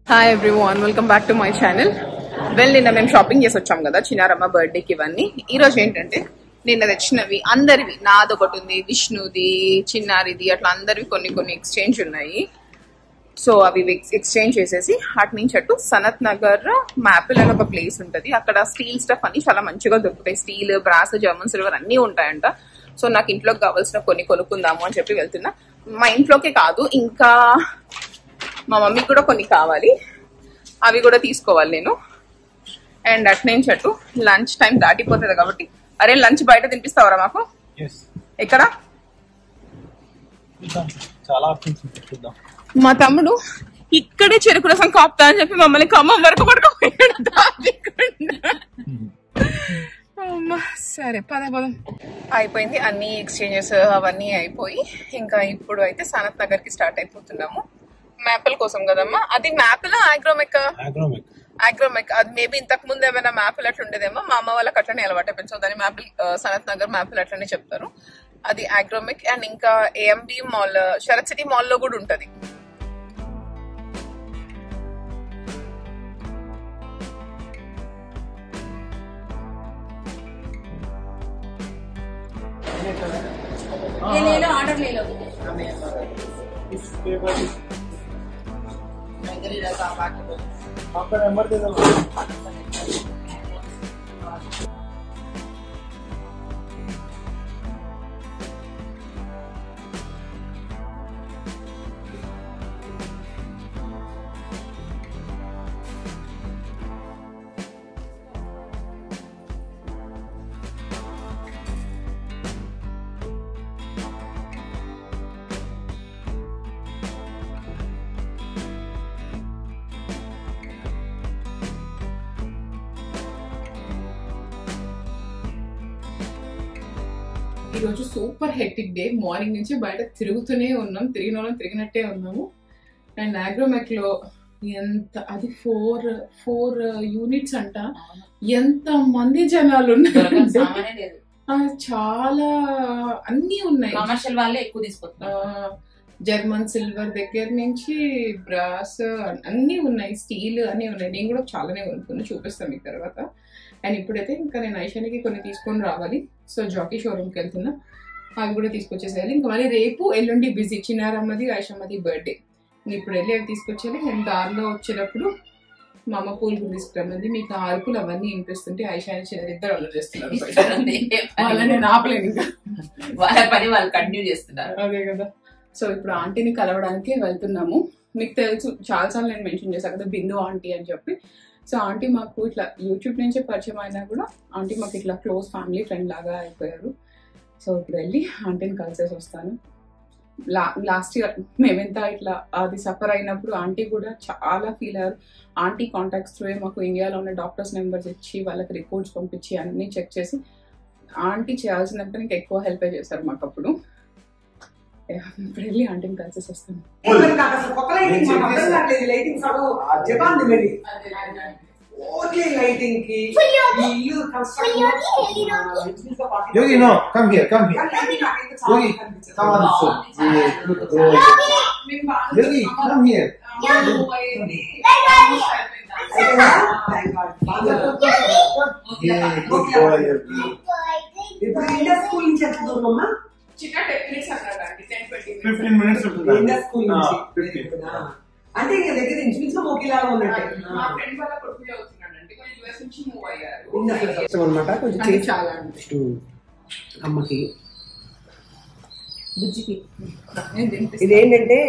Hi everyone, welcome back to my channel. నిన్న మేము shopping చేసి వచ్చాం కదా చిన్నారమ్మ బర్త్డేకి. ఇవన్నీ ఈరోజు ఏంటంటే నిన్న తెచ్చినవి అందరివి, నాది ఒకటి ఉంది, విష్ణుది, చిన్నారిది, అట్లా అందరివి కొన్ని ఎక్స్చేంజ్ ఉన్నాయి. సో అవి ఎక్స్చేంజ్ చేసేసి అటు నుంచి అటు సనత్ నగర్ మ్యాపిల్ అని ఒక ప్లేస్ ఉంటుంది. అక్కడ స్టీల్ స్టఫ్ అన్ని చాలా మంచిగా దొరుకుతాయి. స్టీల్, బ్రాస్, జర్మన్ సిల్వర్ అన్ని ఉంటాయంట. సో నాకు ఇంట్లోకి కావాల్సిన కొన్ని కొనుక్కుందాము అని చెప్పి వెళ్తున్నా. మా ఇంట్లోకే కాదు, ఇంకా మా మమ్మీకి కూడా కొన్ని కావాలి, అవి కూడా తీసుకోవాలి నేను. అండ్ అటు నుంచి అటు లంచ్ టైం దాటిపోతుంది కాబట్టి, అరే లంచ్ బయట తినిపిస్తావరా మాకు? ఎక్కడ? మా తమ్ముడు ఇక్కడే చెరుకు రసం కాపుతా అని చెప్పి మమ్మల్ని ఖమ్మం వరకు పడుకోపోయాడు. సరే పద పదం. అయిపోయింది అన్ని ఎక్స్చేంజెస్ అవన్నీ అయిపోయి, ఇంకా ఇప్పుడు అయితే సనత్ నగర్ కి స్టార్ట్ అయిపోతున్నాము. మ్యాపిల్ కోసం కదమ్మా. అది మ్యాపిల్ ఆగ్రోమెక్ అది మేబీ ఇంతకు ముందు ఏమైనా మ్యాపిల్ అట్లా ఉండేదేమో. మా అమ్మ వాళ్ళకి అట్లనే అలవాటు అయిపోయింది. సో దాని మ్యాపిల్ సనత్ నగర్ మ్యాపిల్ అట్లనే చెప్తారు. అది ఆగ్రోమెక్. అండ్ ఇంకా AMB mall, Sarath city mall లో కూడా ఉంటది. ఆర్డర్ ले लो. आपका नंबर दे दो. ఈ రోజు సూపర్ హెక్టిక్ డే. మార్నింగ్ నుంచి బయట తిరుగుతూనే ఉన్నాం, తిరిగినట్టే ఉన్నాము. అండ్ ఆగ్రోమెక్ లో ఎంత, అది ఫోర్ యూనిట్స్ అంట. ఎంత మంది జనాలు ఉన్నారు, చాలా అన్ని ఉన్నాయి. కమర్షియల్ వాళ్ళే ఎక్కువ తీసుకుంటున్నారు. జర్మన్ సిల్వర్ దగ్గర నుంచి బ్రాస్ అన్ని ఉన్నాయి, స్టీల్ అన్ని ఉన్నాయి. నేను కూడా చాలానే కొనుక్కున్నా, చూపిస్తాను మీకు తర్వాత. అండ్ ఇప్పుడైతే ఇంకా నేను ఐషానికి కొన్ని తీసుకొని రావాలి. సో జాకీ షోరూమ్కి వెళ్తున్నా, అవి కూడా తీసుకొచ్చేసేయాలి. ఇంకా మళ్ళీ రేపు ఎల్లుండి బిజీ, చిన్నారమ్మది ఐషమ్మది బర్త్డే. ఇప్పుడు వెళ్ళి అవి తీసుకొచ్చేయాలి. నేను దారిలో వచ్చేటప్పుడు మా అమ్మ పూలు కూడా తీసుకురమ్మంది. మీకు ఆ అరుపులు అవన్నీ వినిపిస్తుంటే ఐషా ఇద్దరు వాళ్ళు చేస్తున్నారు, వాళ్ళని నేను ఆపలేను, ఇంకా వాళ్ళ పని వాళ్ళు కంటిన్యూ చేస్తున్నారు. అదే కదా. సో ఇప్పుడు ఆంటీని కలవడానికి వెళ్తున్నాము. మీకు తెలుసు చాలాసార్లు నేను మెన్షన్ చేశాను కదా బిందు ఆంటీ అని చెప్పి. సో ఆంటీ మాకు ఇట్లా యూట్యూబ్ నుంచే పరిచయం అయినా కూడా ఆంటీ మాకు ఇట్లా క్లోజ్ ఫ్యామిలీ ఫ్రెండ్ లాగా అయిపోయారు. సో ఇప్పుడు వెళ్ళి ఆంటీని కలిసేసి వస్తాను. లాస్ట్ ఇయర్ మేమెంత ఇట్లా అది సఫర్ అయినప్పుడు ఆంటీ కూడా చాలా ఫీల్ అయ్యారు. ఆంటీ కాంటాక్ట్స్ త్రూ మాకు ఇండియాలో ఉన్న డాక్టర్స్ నెంబర్స్ ఇచ్చి వాళ్ళకి రిపోర్ట్స్ పంపించి అన్ని చెక్ చేసి ఆంటీ చేయాల్సినంత ఇంకా ఎక్కువ హెల్ప్ చేశారు మాకు అప్పుడు. ఇప్పుడు వెళ్ళి ఆంటీని కలిసేసి వస్తాను. Yogi, no, come here. Yogi, come on. Yogi, come here. ఇప్పుడు ఇండియా స్కూల్ నుంచి ఎంత దూరం అమ్మా? చిన్న 10 minutes అన్నాడు, 15 minutes ఇండియా స్కూల్ నుంచి అంటే ఇంకా దగ్గర ఇంచుమించు మోకిలాగా ఉన్నట్టే. మా ఫ్రెండ్ వాళ్ళ కొడుకు చదువుతున్నాడండి, కొంచెం యూఎస్ నుంచి మూవ్ అయ్యారు అనమాట. కొంచెం చాలా అమ్మకి బుజ్జికి ఇదేంటంటే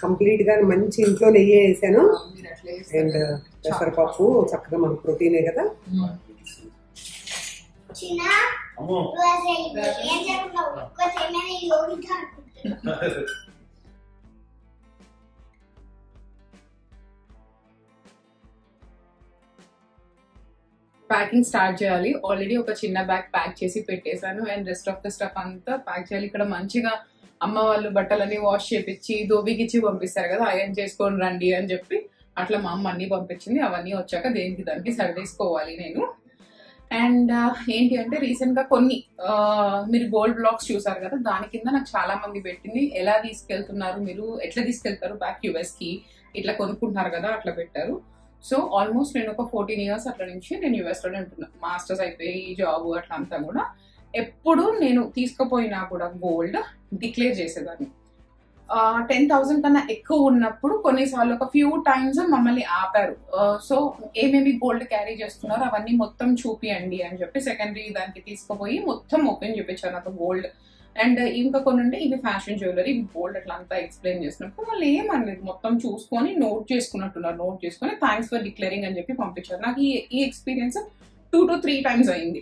కంప్లీట్ గా మంచి ఇంట్లో నెయ్యి వేసాను. అండ్ పెసరపప్పు చక్కగా మనకు ప్రోటీనే కదా. ప్యాకింగ్ స్టార్ట్ చేయాలి. ఆల్రెడీ ఒక చిన్న బ్యాగ్ ప్యాక్ చేసి పెట్టేశాను. And rest of the stuff అంతా ప్యాక్ చేయాలి. ఇక్కడ మంచిగా అమ్మ వాళ్ళు బట్టలన్నీ వాష్ చేపించి దోబికిచ్చి పంపిస్తారు కదా, ఐరన్ చేసుకొని రండి అని చెప్పి అట్లా మా అమ్మ అన్ని పంపించింది. అవన్నీ వచ్చాక దేనికి దానికి సర్దేసుకోవాలి నేను. అండ్ ఏంటి అంటే రీసెంట్ గా కొన్ని మీరు గోల్డ్ బ్లాక్స్ చూసారు కదా, దాని కింద నాకు చాలా మంది పెట్టింది ఎలా తీసుకెళ్తున్నారు, మీరు ఎట్లా తీసుకెళ్తారు బ్యాక్ యుఎస్ కి, ఇట్లా కొనుక్కుంటున్నారు కదా అట్లా పెట్టారు. సో ఆల్మోస్ట్ నేను ఒక 14 years అట్లా నుంచి నేను US లోనే ఉంటున్నా. మాస్టర్స్ అయిపోయి జాబ్ అట్లా అంతా కూడా ఎప్పుడు నేను తీసుకుపోయినా కూడా గోల్డ్ డిక్లేర్ చేసేదాన్ని. 10,000 కన్నా ఎక్కువ ఉన్నప్పుడు కొన్నిసార్లు ఒక ఫ్యూ టైమ్స్ మమ్మల్ని ఆపారు. సో ఏమేమి గోల్డ్ క్యారీ చేస్తున్నారు అవన్నీ మొత్తం చూపియండి అని చెప్పి సెకండరీ దానికి తీసుకుపోయి మొత్తం ఓపెన్ చూపించారు నాకు గోల్డ్. అండ్ ఇంకా కొన్ని ఉంటే ఇవి ఫ్యాషన్ జ్యువెలరీ, ఇవి గోల్డ్ అట్లా అంతా ఎక్స్ప్లెయిన్ చేసినప్పుడు వాళ్ళు ఏమనలేదు, మొత్తం చూసుకొని నోట్ చేసుకున్నట్టున్నారు. నోట్ చేసుకొని థ్యాంక్స్ ఫర్ డిక్లేరింగ్ అని చెప్పి పంపించారు. నాకు ఈ ఎక్స్పీరియన్స్ 2 to 3 times అయింది.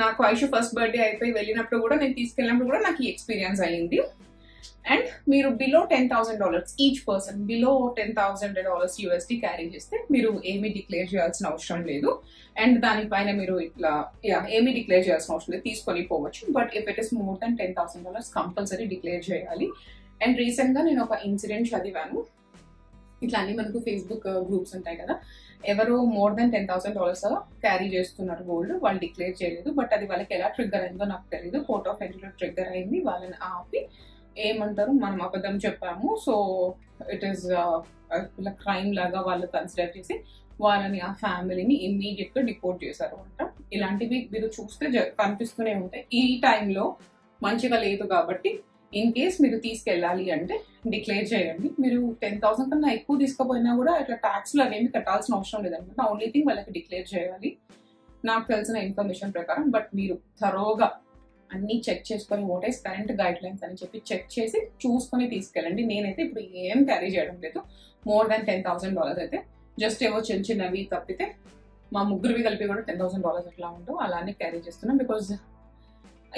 నాకు ఐషు ఫస్ట్ బర్త్డే అయిపోయి వెళ్ళినప్పుడు కూడా నేను తీసుకెళ్ళినప్పుడు కూడా నాకు ఈ ఎక్స్పీరియన్స్ అయ్యింది. అండ్ మీరు below $10,000 each person below $10,000 USD carry చేస్తే మీరు ఏమీ డిక్లేర్ చేయాల్సిన అవసరం లేదు. అండ్ దానిపైన మీరు ఇట్లా ఏమీ డిక్లేర్ చేయాల్సిన అవసరం లేదు, తీసుకొని పోవచ్చు. But if it is more than $10,000 compulsory declare చేయాలి. అండ్ రీసెంట్ గా నేను ఒక ఇన్సిడెంట్ చదివాను. ఇట్లా అన్ని మనకు ఫేస్బుక్ గ్రూప్స్ ఉంటాయి కదా, ఎవరు మోర్ దెన్ $10,000 క్యారీ చేస్తున్నారు గోల్డ్, వాళ్ళు డిక్లేర్ చేయలేదు. బట్ అది వాళ్ళకి ఎలా ట్రిగ్గర్ అయిందో నాకు తెలియదు. కోర్ట్ ఆఫ్ ఎంట్రీలో ట్రిగ్గర్ అయింది. వాళ్ళని ఆపి ఏమంటారు, మనం అబద్ధం చెప్పాము, సో ఇట్ ఈస్ క్రైమ్ లాగా వాళ్ళు కన్సిడర్ చేసి వాళ్ళని ఆ ఫ్యామిలీని ఇమ్మీడియట్ గా డిపోర్ట్ చేశారు అంట. ఇలాంటివి మీరు చూస్తే కనిపిస్తూనే ఉంటాయి. ఈ టైంలో మంచిగా లేదు కాబట్టి ఇన్ కేస్ మీరు తీసుకెళ్ళాలి అంటే డిక్లేర్ చేయండి. మీరు 10,000 కన్నా ఎక్కువ తీసుకుపోయినా కూడా ఇట్లా ట్యాక్స్లు అవేమి కట్టాల్సిన అవసరం లేదనమాట. ఓన్లీ థింగ్ వాళ్ళకి డిక్లేర్ చేయాలి నాకు తెలిసిన ఇన్ఫర్మేషన్ ప్రకారం. బట్ మీరు థరోగా అన్ని చెక్ చేసుకొని what is current guide lines అని చెప్పి చెక్ చేసి చూసుకొని తీసుకెళ్ళండి. నేనైతే ఇప్పుడు ఏం క్యారీ చేయడం లేదు మోర్ దాన్ $10,000 అయితే. జస్ట్ ఏవో చిన్న చిన్నవి తప్పితే మా ముగ్గురివి కలిపి కూడా $10,000 ఎట్లా ఉంటో అలానే క్యారీ చేస్తున్నాం. బికాజ్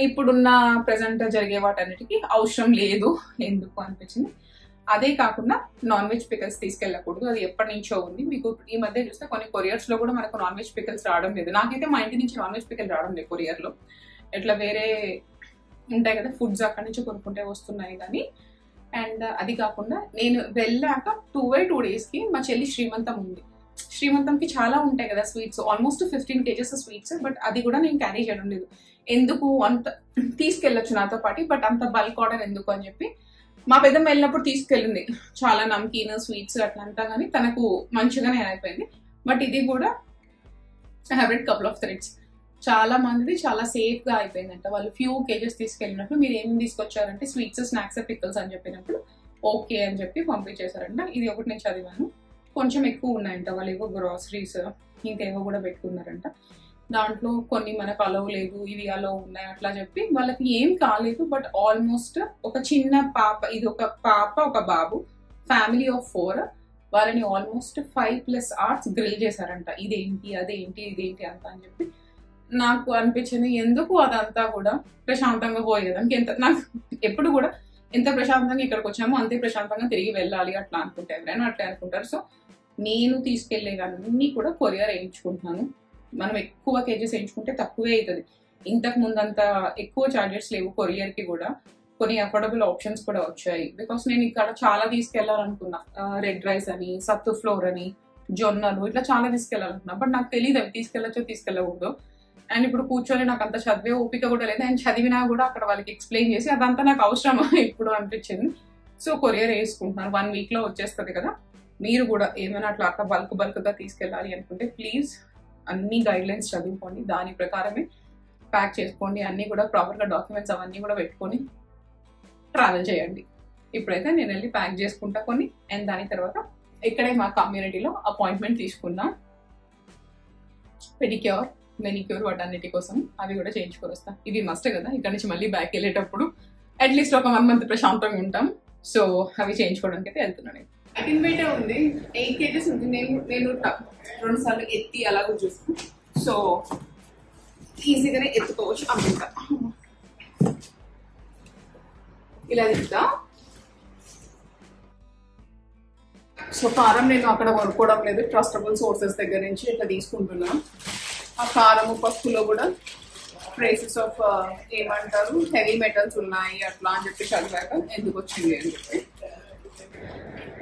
ఇప్పుడున్న ప్రెసెంట్ జరిగే వాటన్నిటికీ అవసరం లేదు, ఎందుకు అనిపించింది. అదే కాకుండా నాన్ వెజ్ పికల్స్ తీసుకెళ్ళకూడదు, అది ఎప్పటి నుంచో ఉంది. మీకు ఈ మధ్య చూస్తే కొన్ని కొరియర్స్ లో కూడా మనకు నాన్ వెజ్ పికల్స్ రావడం లేదు. నాకైతే మా ఇంటి నుంచి నాన్ వెజ్ పికల్ రావడం లేదు కొరియర్ లో. ఇట్లా వేరే ఉంటాయి కదా ఫుడ్స్ అక్కడి నుంచి కొనుక్కుంటే వస్తున్నాయి కానీ. అండ్ అది కాకుండా నేను వెళ్ళాక 2 days కి మా చెల్లి శ్రీమంతం ఉంది. శ్రీమంతంకి చాలా ఉంటాయి కదా sweets, almost 15 kgs sweets. But అది కూడా నేను క్యారీ చేయడం లేదు. ఎందుకు, అంత తీసుకెళ్ళొచ్చు నాతో పాటు, బట్ అంత బల్క్ ఆర్డర్ ఎందుకు అని చెప్పి మా పెద్దమ్మ వెళ్ళినప్పుడు తీసుకెళ్ళింది చాలా నమ్కీన్ స్వీట్స్ అట్లంతా, కానీ తనకు మంచిగానే అయిపోయింది. బట్ ఇది కూడా I have read couple of threads. చాలా మందిది చాలా సేఫ్ గా అయిపోయిందంట. వాళ్ళు ఫ్యూ కేజెస్ తీసుకెళ్ళినప్పుడు మీరు ఏం తీసుకొచ్చారంటే స్వీట్స్, స్నాక్స్, పిక్కల్స్ అని చెప్పినప్పుడు ఓకే అని చెప్పి పంపించేశారంట. ఇది ఒకటి నేను చదివాను. కొంచెం ఎక్కువ ఉన్నాయంట, వాళ్ళు ఏవో గ్రాసరీస్ ఇంకేవో కూడా పెట్టుకున్నారంట. దాంట్లో కొన్ని మనకు అలవ్ లేదు, ఇవి అలవ్ ఉన్నాయి అట్లా చెప్పి వాళ్ళకి ఏం కాలేదు. బట్ ఆల్మోస్ట్ ఒక చిన్న పాప, ఇది ఒక పాప ఒక బాబు, ఫ్యామిలీ ఆఫ్ 4, వాళ్ళని ఆల్మోస్ట్ 5+ hours గ్రిల్ చేశారంట. ఇదేంటి అదేంటి ఇదేంటి అంత అని చెప్పి. నాకు అనిపించింది ఎందుకు అదంతా కూడా ప్రశాంతంగా పోయేదానికి. నాకు ఎప్పుడు కూడా ఎంత ప్రశాంతంగా ఇక్కడికి వచ్చామో అంతే ప్రశాంతంగా తిరిగి వెళ్ళాలి అట్లా అనుకుంటే ఎవరైనా అట్లా అనుకుంటారు. సో నేను తీసుకెళ్లేవన్నీ కూడా కొరియర్ వేయించుకుంటున్నాను. మనం ఎక్కువ కేజెస్ వేయించుకుంటే తక్కువే అవుతుంది. ఇంతకు ముందంత ఎక్కువ చార్జెస్ లేవు కొరియర్ కి కూడా. కొన్ని అఫోర్డబుల్ ఆప్షన్స్ కూడా వచ్చాయి. బికాస్ నేను ఇక్కడ చాలా తీసుకెళ్లాలనుకున్నా, రెడ్ రైస్ అని, సత్తు ఫ్లోర్ అని, జొన్నలు ఇట్లా చాలా తీసుకెళ్లాలనుకున్నా. బట్ నాకు తెలియదు అవి తీసుకెళ్లొచ్చో తీసుకెళ్లకూడదు. అండ్ ఇప్పుడు కూర్చొని నాకు అంత చదివే ఓపిక కూడా లేదు. అండ్ చదివినా కూడా అక్కడ వాళ్ళకి ఎక్స్ప్లెయిన్ చేసి అదంతా నాకు అవసరమా ఇప్పుడు అనిపించింది. సో కొరియర్ వేసుకుంటున్నాను, 1 week లో వచ్చేస్తుంది కదా. మీరు కూడా ఏమైనా అట్లా బల్క్ గా తీసుకెళ్ళాలి అనుకుంటే ప్లీజ్ అన్ని గైడ్ లైన్స్ చదువుకోండి, దాని ప్రకారమే ప్యాక్ చేసుకోండి. అన్ని కూడా ప్రాపర్ గా డాక్యుమెంట్స్ అవన్నీ కూడా పెట్టుకొని ట్రావెల్ చేయండి. ఇప్పుడైతే నేను వెళ్ళి ప్యాక్ చేసుకుంటా కొన్ని. అండ్ దాని తర్వాత ఇక్కడే మా కమ్యూనిటీలో అపాయింట్మెంట్ తీసుకున్నా, పెడిక్యూర్, మెనిక్యూర్ వాటన్నిటి కోసం అవి కూడా చేయించుకొని వస్తాం. ఇవి మస్ట్ కదా, ఇక్కడ నుంచి మళ్ళీ బ్యాక్ వెళ్ళేటప్పుడు అట్లీస్ట్ ఒక 1 month ప్రశాంతంగా ఉంటాం. సో అవి చేయించుకోవడానికి అయితే వెళ్తున్నాను. ఐకిన్ వెయిట్ ఉంది, 8 kgs ఉంది. నేను 2 సార్లు ఎత్తి అలాగూ చూస్తాను. సో ఈజీగానే ఎత్తుకోవచ్చు అమ్ముతా. ఇలా తింటా. సో కారం నేను అక్కడ కొనుక్కోవడం లేదు, ట్రస్టబుల్ సోర్సెస్ దగ్గర నుంచి ఇట్లా తీసుకుంటున్నా. ఆ కారము పసుపులో కూడా ట్రేసెస్ ఆఫ్ ఏమంటారు హెవీ మెటల్స్ ఉన్నాయి అట్లా అని చెప్పి చదివాక ఎందుకు వచ్చింది అని చెప్పి.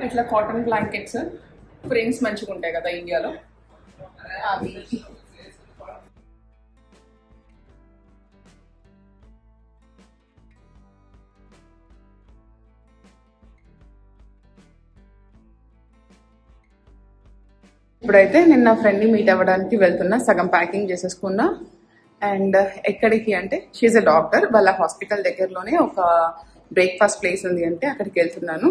ఇట్లా కాటన్ బ్లాంకెట్స్ ప్రింట్స్ మంచిగా ఉంటాయి కదా ఇండియాలో, అవి. ఇప్పుడైతే నేను నా ఫ్రెండ్ని మీట్ అవ్వడానికి వెళ్తున్నా, సగం ప్యాకింగ్ చేసేసుకున్నా. అండ్ ఎక్కడికి అంటే షీఈ్ అ డాక్టర్, వాళ్ళ హాస్పిటల్ దగ్గరలోనే ఒక బ్రేక్ఫాస్ట్ ప్లేస్ ఉంది అంటే అక్కడికి వెళ్తున్నాను.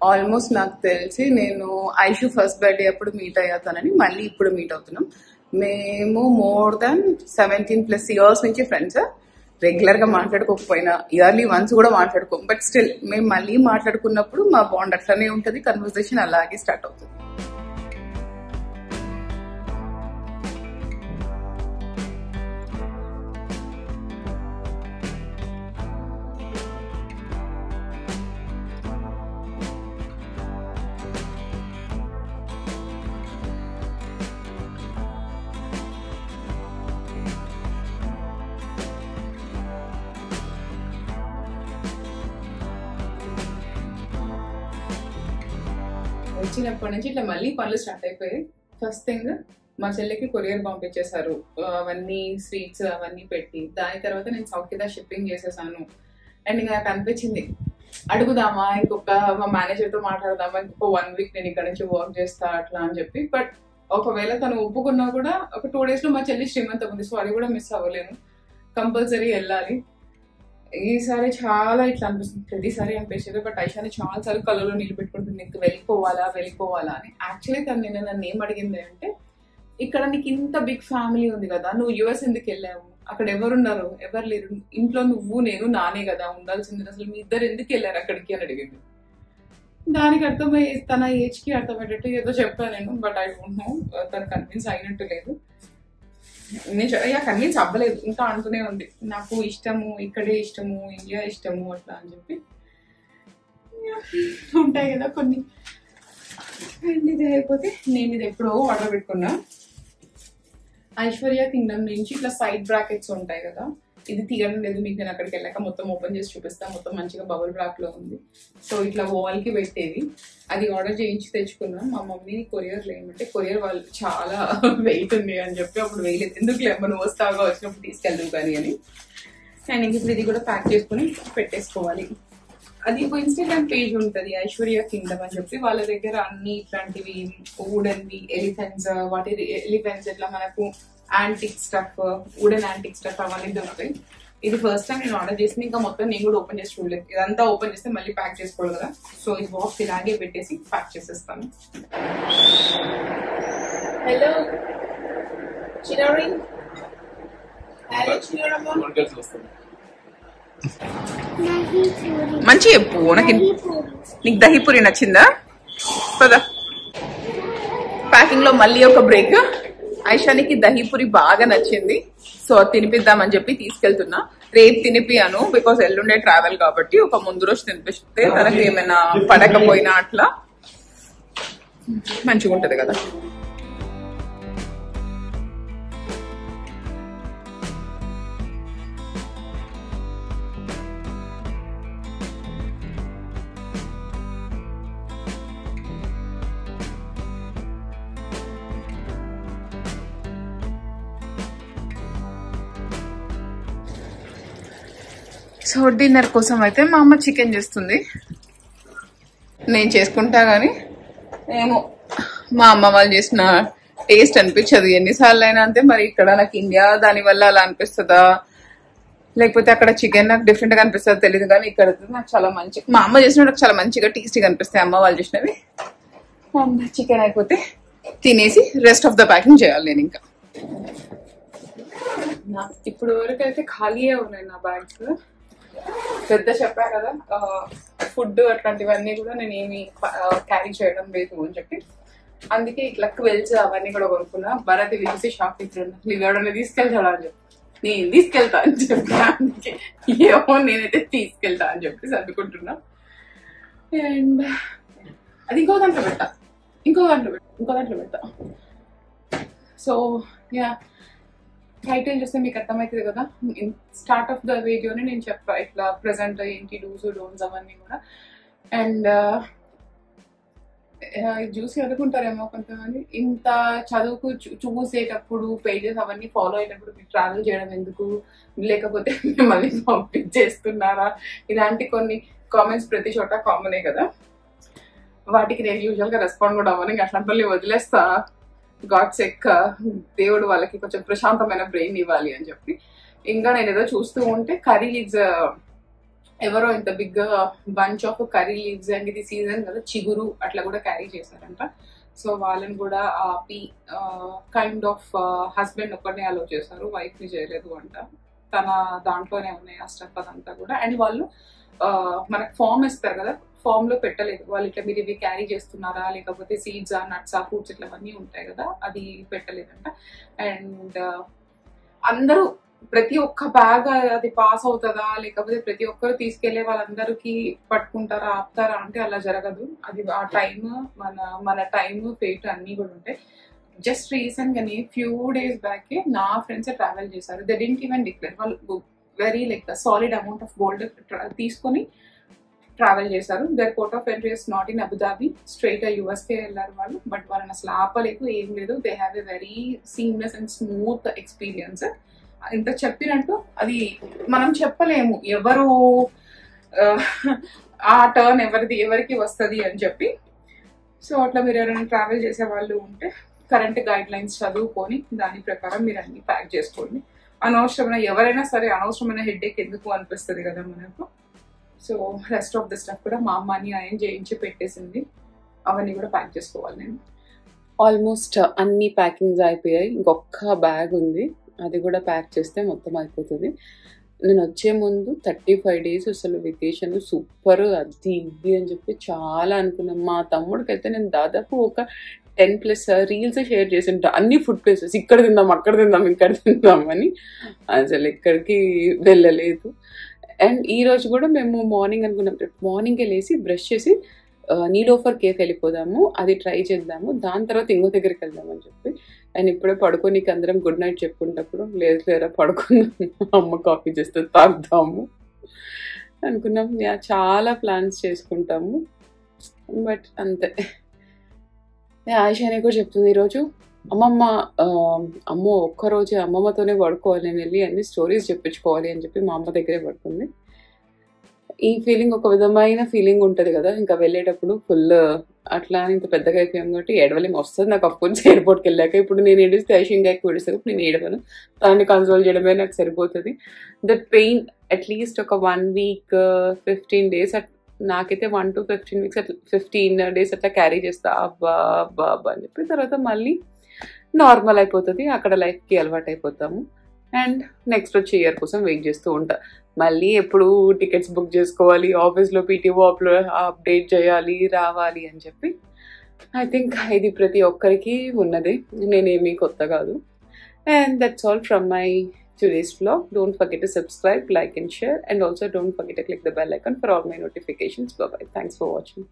ఆల్మోస్ట్ నాకు తెలిసి నేను ఐషు ఫస్ట్ బర్త్డే అప్పుడు మీట్ అయ్యాతానని మళ్ళీ ఇప్పుడు మీట్ అవుతున్నాం. మేము మోర్ దాన్ 17+ years నుంచి ఫ్రెండ్స్. రెగ్యులర్ గా మాట్లాడుకోకపోయినా ఇయర్లీ వన్స్ కూడా మాట్లాడుకోం, బట్ స్టిల్ మేము మళ్ళీ మాట్లాడుకున్నప్పుడు మా బాండ్ అట్లనే ఉంటుంది, కన్వర్సేషన్ అలాగే స్టార్ట్ అవుతుంది. వచ్చినప్పటి నుంచి ఇట్లా మళ్ళీ పనులు స్టార్ట్ అయిపోయాయి. ఫస్ట్ థింగ్ మా చెల్లికి కొరియర్ పంపించేశారు, అవన్నీ స్వీట్స్ అవన్నీ పెట్టి. దాని తర్వాత నేను సౌఖ్యదా షిప్పింగ్ చేసేసాను. అండ్ ఇంకా నాకు అనిపించింది అడుగుదామా, మా మేనేజర్తో మాట్లాడదామా, ఇంకొక 1 week నేను ఇక్కడ నుంచి వర్క్ చేస్తా అట్లా అని చెప్పి. బట్ ఒకవేళ తను ఒప్పుకున్నా కూడా ఒక 2 days లో మా చెల్లి శ్రీమంతం ఉంది, సో అది కూడా మిస్ అవ్వలేను, కంపల్సరీ వెళ్ళాలి. ఈసారి చాలా ఇట్లా అనిపిస్తుంది, ప్రతిసారి అనిపించేది. బట్ ఐషాని చాలా సార్లు కళ్ళలో నీళ్ళు పెట్టుకుంటుంది, నీకు వెళ్ళిపోవాలా అని. యాక్చువల్లీ తను నన్ను ఏం అడిగింది అంటే, ఇక్కడ నీకు ఇంత బిగ్ ఫ్యామిలీ ఉంది కదా, నువ్వు US ఎందుకు వెళ్ళావు, అక్కడ ఎవరున్నారు, ఎవరు లేరు, ఇంట్లో నువ్వు నేను నానే కదా ఉండాల్సింది, అసలు మీ ఇద్దరు ఎందుకు వెళ్ళారు అక్కడికి అని అడిగింది. దానికి అర్థమయ్యే తన ఏజ్ కి అర్థమయ్యేటట్టు ఏదో చెప్పాను నేను, బట్ ఐ డోంట్ నో తను కన్విన్స్ అయినట్టు లేదు. నేను కన్విన్స్ అవ్వలేదు, ఇంకా అంటూనే ఉంది నాకు ఇష్టము, ఇక్కడే ఇష్టము, ఇండియా ఇష్టము అట్లా అని చెప్పి. ఉంటాయి కదా కొన్ని. అండ్ ఇది అయిపోతే నేను ఇది ఎప్పుడో ఆర్డర్ పెట్టుకున్నా. ఐశ్వర్య కింగ్డమ్ నుంచి ఇట్లా సైడ్ బ్రాకెట్స్ ఉంటాయి కదా, ఇది తీయడం లేదు మీకు, నేను అక్కడికి వెళ్ళాక మొత్తం ఓపెన్ చేసి చూపిస్తాను. మొత్తం మంచిగా బబుల్ బ్రాక్ లో ఉంది. సో ఇట్లా వాల్ కి పెట్టేది, అది ఆర్డర్ చేయించి తెచ్చుకున్నాం. మా మమ్మీ కొరియర్ లేమంటే కొరియర్ వాళ్ళు చాలా వెయిట్ ఉంది అని చెప్పి అప్పుడు వేయలేదు, ఎందుకు లేమ్మా నువ్వు వస్తావుగా వచ్చినప్పుడు తీసుకెళ్దాం కానీ అని. అండ్ ఇప్పుడు ఇది కూడా ప్యాక్ చేసుకుని పెట్టేసుకోవాలి. అది ఒక ఇన్స్టాగ్రామ్ పేజ్ ఉంటుంది ఐశ్వర్య కింగ్డమ్ అని చెప్పి, వాళ్ళ దగ్గర అన్ని ఇట్లాంటివి వుడెన్వి ఎలిఫెంట్స్, వాటి ఎలిఫెంట్స్ ఇట్లా మనకు antique stuff, wooden antique stuff అవన్నీ దొరుకుతాయి. ఇది ఫస్ట్ టైం నేను ఆర్డర్ చేసింది, ఇంకా మొత్తం నేను కూడా ఓపెన్ చేసి చూడలేదు. ఇదంతా ఓపెన్ చేస్తే మళ్ళీ ప్యాక్ చేసుకోవాలి కదా, సో ఈ బాక్స్ ఇలాగే పెట్టేసి ప్యాక్ చేసేస్తాను. హలో చిన్నారి, మంచి చెప్పు, నాకు నీకు దహీపూరి నచ్చిందా? పదా ప్యాకింగ్ లో మళ్ళీ ఒక బ్రేక్. ఐషానికి దహీపూరి బాగా నచ్చింది, సో తినిపిద్దామని చెప్పి తీసుకెళ్తున్నా. రేపు తినిపియాను బికాస్ ఎల్లుండే ట్రావెల్ కాబట్టి, ఒక ముందు రోజు తినిపిస్తే తనకి ఏమైనా పడకపోయినా అట్లా మంచిగా ఉంటది కదా. సో డిన్నర్ కోసం అయితే మా అమ్మ చికెన్ చేస్తుంది, నేను చేసుకుంటా కానీ ఏమో మా అమ్మ వాళ్ళు చేసిన టేస్ట్ అనిపించదు ఎన్నిసార్లు అయినా అంతే. మరి ఇక్కడ నాకు ఇండియా దాని వల్ల అలా అనిపిస్తుందా, లేకపోతే అక్కడ చికెన్ నాకు డిఫరెంట్ గా అనిపిస్తుందో తెలియదు, కానీ ఇక్కడ నాకు చాలా మంచి, మా అమ్మ చేసిన నాకు చాలా మంచిగా టేస్టీగా అనిపిస్తాయి అమ్మ వాళ్ళు చేసినవి. చికెన్ అయిపోతే తినేసి రెస్ట్ ఆఫ్ ద ప్యాకింగ్ చేయాలి నేను. ఇంకా ఇప్పుడు వరకు అయితే ఖాళీయే ఉన్నాయి నా బ్యాగ్స్. పెద్ద చెప్పా కదా ఫుడ్ అట్లాంటివన్నీ కూడా నేను ఏమి క్యారీ చేయడం లేదు అని చెప్పి, అందుకే ఇట్లా క్వెల్స్ అవన్నీ కూడా కొనుక్కున్నా. భరత్ ఇవి చూసి షాక్ ఇచ్చాడు, నీవు ఎవడన్నా తీసుకెళ్తాడా అని చెప్పి, నేను తీసుకెళ్తా అని చెప్పి, అందుకే ఏమో నేనైతే తీసుకెళ్తా అని చెప్పి అనుకుంటున్నా. అండ్ అది ఇంకో దాంట్లో పెట్టా. సో యా, టైటిల్ చూస్తే మీకు అర్థమవుతుంది కదా, స్టార్ట్ ఆఫ్ ద వీడియోని నేను చెప్పా ఇట్లా ప్రెసెంట్ ఏంటి డూస్ డోన్స్ అవన్నీ కూడా. అండ్ చూసి అనుకుంటారేమో కొంతమంది, ఇంత చదువుకు చూసేటప్పుడు పేజెస్ అవన్నీ ఫాలో అయ్యేటప్పుడు మీరు ట్రావెల్ చేయడం ఎందుకు, లేకపోతే మిమ్మల్ని పంపించేస్తున్నారా, ఇలాంటి కొన్ని కామెంట్స్ ప్రతి చోట కామనే కదా. వాటికి నేను యూజువల్ గా రెస్పాండ్ కూడా అవ్వను, ఇంకా అట్లాంటి వదిలేస్తా. గాడ్స్ ఎక్క దేవుడు వాళ్ళకి కొంచెం ప్రశాంతమైన బ్రెయిన్ ఇవ్వాలి అని చెప్పి. ఇంకా నేను ఏదో చూస్తూ ఉంటే కర్రీ లీవ్స్, ఎవరో ఇంత big bunch of curry leaves, and ఇది సీజన్ కదా చిగురు అట్లా కూడా క్యారీ చేశారంట. సో వాళ్ళని కూడా ఆపి కైండ్ ఆఫ్ హస్బెండ్ ఒక్కడనే అలో చేశారు, వైఫ్ ని చేయలేదు అంట. తన దాంట్లోనే ఉన్నాయి ఆ స్టఫ్ అదంతా కూడా. అండ్ వాళ్ళు మనకు ఫామ్ ఇస్తారు కదా, ఫామ్ లో పెట్టలేదు వాళ్ళు. ఇట్లా మీరు ఇవి క్యారీ చేస్తున్నారా లేకపోతే సీడ్స్ నట్స్ ఫ్రూట్స్ ఇట్లా అన్నీ ఉంటాయి కదా, అది పెట్టలేదంట. అండ్ అందరూ ప్రతి ఒక్క బ్యాగ్ అది పాస్ అవుతుందా లేకపోతే ప్రతి ఒక్కరు తీసుకెళ్లే వాళ్ళందరికీ పట్టుకుంటారా ఆపుతారా అంటే అలా జరగదు. అది ఆ టైం మన టైం ఫేట్ అన్ని కూడా ఉంటాయి. జస్ట్ రీసెంట్ గానీ ఫ్యూ డేస్ బ్యాక్ నా ఫ్రెండ్స్ ట్రావెల్ చేశారు. They didn't even declare. వాళ్ళు very like solid amount of gold తీసుకొని ట్రావెల్ చేశారు. Their port of entry is not in Abu Dhabi, straight యుఎస్కే వెళ్ళారు వాళ్ళు. బట్ వాళ్ళని అసలు ఆపలేదు, ఏం లేదు. They have a very seamless and smooth experience. ఇంత చెప్పినట్టు అది మనం చెప్పలేము ఎవరు ఆ టర్న్ ఎవరికి వస్తుంది అని చెప్పి. సో అట్లా మీరు ఎవరైనా ట్రావెల్ చేసే వాళ్ళు ఉంటే కరెంట్ గైడ్ లైన్స్ చదువుకొని దాని ప్రకారం మీరు అన్ని ప్యాక్ చేసుకోండి. అనవసరమైన ఎవరైనా సరే అనవసరమైన హెడ్ఏక్ ఎందుకు అనిపిస్తుంది కదా మనకు. So rest of the stuff కూడా మా అమ్మని ఆయన చేయించి పెట్టేసింది, అవన్నీ కూడా ప్యాక్ చేసుకోవాలి. నేను ఆల్మోస్ట్ అన్ని ప్యాకింగ్స్ అయిపోయాయి, ఇంకొక బ్యాగ్ ఉంది, అది కూడా ప్యాక్ చేస్తే మొత్తం అయిపోతుంది. నేను వచ్చే ముందు 35 days అసలు వెకేషన్ సూపర్ అది ఇది అని చెప్పి చాలా అనుకున్నాను. మా తమ్ముడికి అయితే నేను దాదాపు ఒక 10+ రీల్స్ షేర్ చేసి ఉంటా, అన్ని ఫుడ్ ప్లేసెస్, ఇక్కడ తిందాం అక్కడ తిందాం ఇక్కడ తిందాం అని. అసలు ఎక్కడికి వెళ్ళలేదు. అండ్ ఈ రోజు కూడా మేము మార్నింగ్ అనుకున్నాం, మార్నింగే లేసి బ్రష్ చేసి నీలోఫర్ కేఫ్ వెళ్ళిపోదాము, అది ట్రై చేద్దాము, దాని తర్వాత ఇంకో దగ్గరికి వెళ్దాం అని చెప్పి. అండ్ ఇప్పుడే పడుకోనికి అందరం గుడ్ నైట్ చెప్పుకుంటప్పుడు లేదు లేరా పడుకుందాం, అమ్మ కాఫీ చేస్తే తాగుదాము అనుకున్నాం. చాలా ప్లాన్స్ చేసుకుంటాము, బట్ అంతే. ఆయిషాని కూడా చెప్తుంది ఈరోజు, అమ్మో ఒక్కరోజే అమ్మమ్మతోనే పడుకోవాలి, నేను వెళ్ళి అన్ని స్టోరీస్ చెప్పించుకోవాలి అని చెప్పి మా అమ్మ దగ్గరే పడుకుంది. ఈ ఫీలింగ్ ఒక విధమైన ఫీలింగ్ ఉంటుంది కదా, ఇంకా వెళ్ళేటప్పుడు ఫుల్ అట్లా ఇంత పెద్దగా అయిపోయాం కాబట్టి ఏడవలేం వస్తుంది నాకు. అఫ్కోర్స్ ఎయిర్పోర్ట్కి వెళ్ళాక ఇప్పుడు నేను ఏడిస్తే ఐషింగ్ ఎక్కువ ఏడిస్తే నేను ఏడవను, దాన్ని కన్సోల్ చేయడమే నాకు సరిపోతుంది. దట్ పెయిన్ అట్లీస్ట్ ఒక 1 week 15 days నాకైతే 1 to 15 weeks అట్లా 15 days అట్లా క్యారీ చేస్తా అబ్బా అబ్బా అబ్బా అని చెప్పి. తర్వాత మళ్ళీ నార్మల్ అయిపోతుంది, అక్కడ లైఫ్కి అలవాటు అయిపోతాము. అండ్ నెక్స్ట్ వచ్చే ఇయర్ కోసం వెయిట్ చేస్తూ ఉంటా. మళ్ళీ ఎప్పుడు టికెట్స్ బుక్ చేసుకోవాలి, ఆఫీస్లో పీటీఓ అప్డేట్ చేయాలి రావాలి అని చెప్పి. ఐ థింక్ ఇది ప్రతి ఒక్కరికి ఉన్నది, నేనేమీ కొత్త కాదు. And that's all from my today's vlog. Don't forget to subscribe, like and share, and also don't forget to click the bell icon for all my notifications. Bye bye. Thanks for watching.